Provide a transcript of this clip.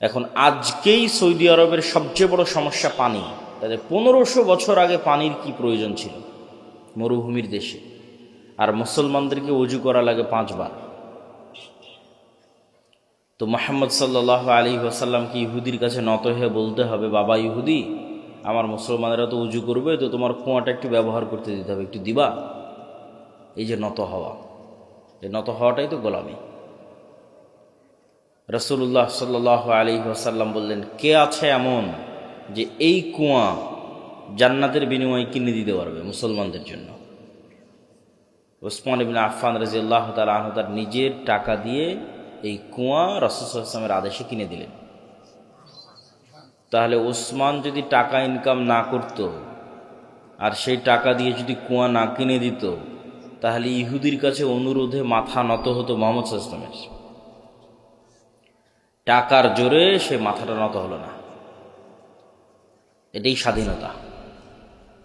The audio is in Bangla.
এখন আজকেই সৌদি আরবের সবচেয়ে বড় সমস্যা পানি। তাদের 1500 বছর আগে পানির কি প্রয়োজন ছিল মরুভূমির দেশে, আর মুসলমানদেরকে ওযু করা লাগে 5 বার। তো মুহাম্মদ সাল্লাল্লাহু আলাইহি ওয়াসাল্লামকে ইহুদির কাছে নত হয়ে বলতে হবে, বাবা ইহুদি, আমার মুসলমানেরা তো ওযু করবে, তো তোমার কুয়াটা একটু ব্যবহার করতে দিতে হবে, একটু দিবা। এই যে নত হওয়া, এই নত হওয়াটাই তো গোলামি। রাসূলুল্লাহ সাল্লাল্লাহু আলাইহি ওয়াসাল্লাম বললেন, কে আছে এমন যে এই কুয়া জান্নাতের বিনিময়ে কিনে দিতে পারবে মুসলমানদের জন্য? ওসমান ইবনে আফফান রাদিয়াল্লাহু তাআলা আনহু তার নিজের টাকা দিয়ে এই কুয়া রাসূল সাল্লাল্লাহু আলাইহি ওয়াসাল্লামের আদেশে কিনে দিলেন। তাহলে ওসমান যদি টাকা ইনকাম না করত আর সেই টাকা দিয়ে যদি কুয়া না কিনে দিত, তাহলে ইহুদির কাছে অনুরোধে মাথা নত হতো মুহাম্মদ সাল্লাল্লাহু আলাইহি ওয়াসাল্লামের। টাকার জোরে সে মাথাটা নত হলো না। এটাই স্বাধীনতা।